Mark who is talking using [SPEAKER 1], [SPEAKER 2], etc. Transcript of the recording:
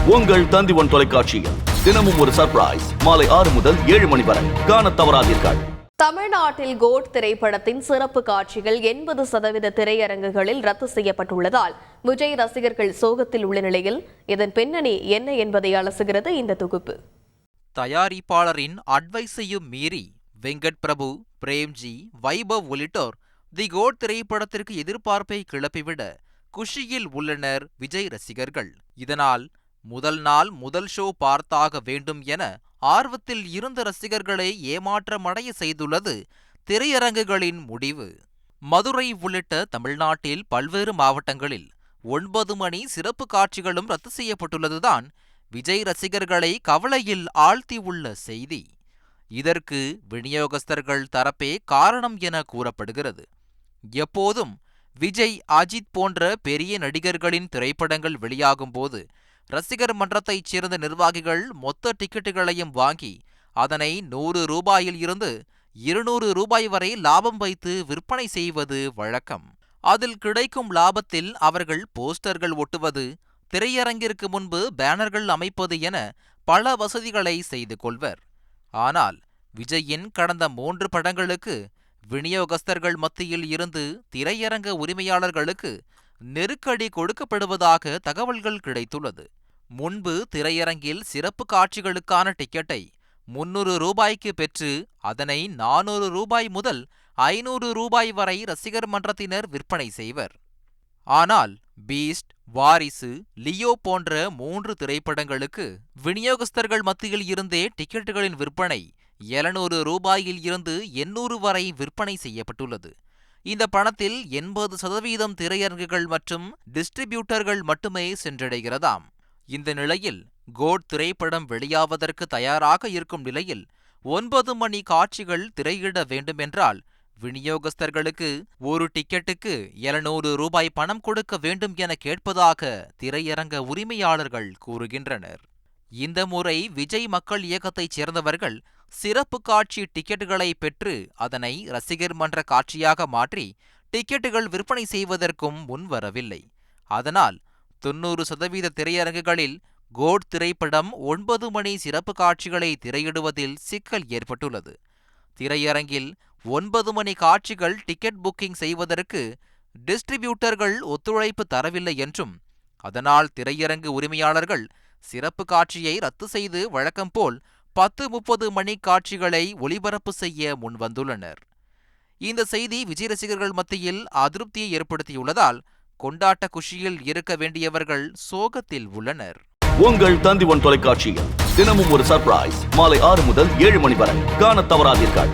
[SPEAKER 1] உங்கள் தந்தி1 தொலைக்காட்சியில் தினமும் ஒரு சர்ப்ரைஸ் மாலை 6 முதல் 7 மணி வரை காணத் தவறாதீர்கள்.
[SPEAKER 2] தமிழ்நாட்டில் கோட் திரைப்படத்தின் சிறப்பு காட்சிகள் 80% திரையரங்குகளில் ரத்து செய்யப்பட்டுள்ளதால் விஜய் ரசிகர்கள் சோகத்தில் உள்ள நிலையில் இதன் பின்னணி என்ன என்பதை அலசுகிறது இந்த தொகுப்பு.
[SPEAKER 3] தயாரிப்பாளரின் அட்வைஸையும் மீறி வெங்கட் பிரபு, பிரேம்ஜி, வைபவ் உள்ளிட்டோர் தி கோட் திரைப்படத்திற்கு எதிர்பார்ப்பை கிளப்பிவிட குஷியில் உள்ளனர் விஜய் ரசிகர்கள். இதனால் முதல் நாள் முதல் ஷோ பார்த்தாக வேண்டும் என ஆர்வத்தில் இருந்த ரசிகர்களை ஏமாற்றமடைய செய்துள்ளது திரையரங்குகளின் முடிவு. மதுரை உள்ளிட்ட தமிழ்நாட்டில் பல்வேறு மாவட்டங்களில் 9 மணி சிறப்பு காட்சிகளும் ரத்து செய்யப்பட்டுள்ளதுதான் விஜய் ரசிகர்களை கவலையில் ஆழ்த்தியுள்ள செய்தி. இதற்கு விநியோகஸ்தர்கள் தரப்பே காரணம் என கூறப்படுகிறது. எப்போதும் விஜய், அஜித் போன்ற பெரிய நடிகர்களின் திரைப்படங்கள் வெளியாகும் போது ரசிகர் மன்றத்தைச் சேர்ந்த நிர்வாகிகள் மொத்த டிக்கெட்டுகளையும் வாங்கி அதனை 100 ரூபாயில் இருந்து 200 ரூபாய் வரை லாபம் வைத்து விற்பனை செய்வது வழக்கம். அதில் கிடைக்கும் லாபத்தில் அவர்கள் போஸ்டர்கள் ஒட்டுவது, திரையரங்கிற்கு முன்பு பேனர்கள் அமைப்பது என பல வசதிகளை செய்து கொள்வர். ஆனால் விஜயின் கடந்த 3 படங்களுக்கு விநியோகஸ்தர்கள் மத்தியில் இருந்து திரையரங்க உரிமையாளர்களுக்கு நெருக்கடி கொடுக்கப்படுவதாக தகவல்கள் கிடைத்துள்ளது. முன்பு திரையரங்கில் சிறப்பு காட்சிகளுக்கான டிக்கெட்டை 300 ரூபாய்க்கு பெற்று அதனை 400 ரூபாய் முதல் 500 ரூபாய் வரை ரசிகர் மன்றத்தினர் விற்பனை செய்வர். ஆனால் பீஸ்ட், வாரிசு, லியோ போன்ற 3 திரைப்படங்களுக்கு விநியோகஸ்தர்கள் மத்தியில் இருந்தே டிக்கெட்டுகளின் விற்பனை 700 ரூபாயில் இருந்து 800 வரை விற்பனை செய்யப்பட்டுள்ளது. இந்த பணத்தில் 80% திரையரங்குகள் மற்றும் டிஸ்ட்ரிபியூட்டர்கள் மட்டுமே சென்றடைகிறதாம். இந்த நிலையில் கோட் திரைப்படம் வெளியாவதற்கு தயாராக இருக்கும் நிலையில் 9 மணி காட்சிகள் திரையிட வேண்டுமென்றால் விநியோகஸ்தர்களுக்கு ஒரு டிக்கெட்டுக்கு 700 ரூபாய் பணம் கொடுக்க வேண்டும் என கேட்பதாக திரையரங்க உரிமையாளர்கள் கூறுகின்றனர். இந்த முறை விஜய் மக்கள் இயக்கத்தைச் சேர்ந்தவர்கள் சிறப்பு காட்சி டிக்கெட்டுகளை பெற்று அதனை ரசிகர் மன்ற காட்சியாக மாற்றி டிக்கெட்டுகள் விற்பனை செய்வதற்கும் முன்வரவில்லை. அதனால் 90% திரையரங்குகளில் கோட் திரைப்படம் 9 மணி சிறப்பு காட்சிகளை திரையிடுவதில் சிக்கல் ஏற்பட்டுள்ளது. திரையரங்கில் 9 மணி காட்சிகள் டிக்கெட் புக்கிங் செய்வதற்கு டிஸ்ட்ரிபியூட்டர்கள் ஒத்துழைப்பு தரவில்லை என்றும், அதனால் திரையரங்கு உரிமையாளர்கள் சிறப்பு காட்சியை ரத்து செய்து வழக்கம் போல் 10-30 மணி காட்சிகளை ஒளிபரப்பு செய்ய முன்வந்துள்ளனர். இந்த செய்தி விஜய் ரசிகர்கள் மத்தியில் அதிருப்தியை ஏற்படுத்தியுள்ளதால் கொண்டாட்ட குஷியில் இருக்க வேண்டியவர்கள் சோகத்தில் உள்ளனர்.
[SPEAKER 1] உங்கள் தந்தி1 தொலைக்காட்சியில் தினமும் ஒரு சர்ப்ரைஸ் மாலை 6 முதல் 7 மணி வரை காணத் தவறாதீர்கள்.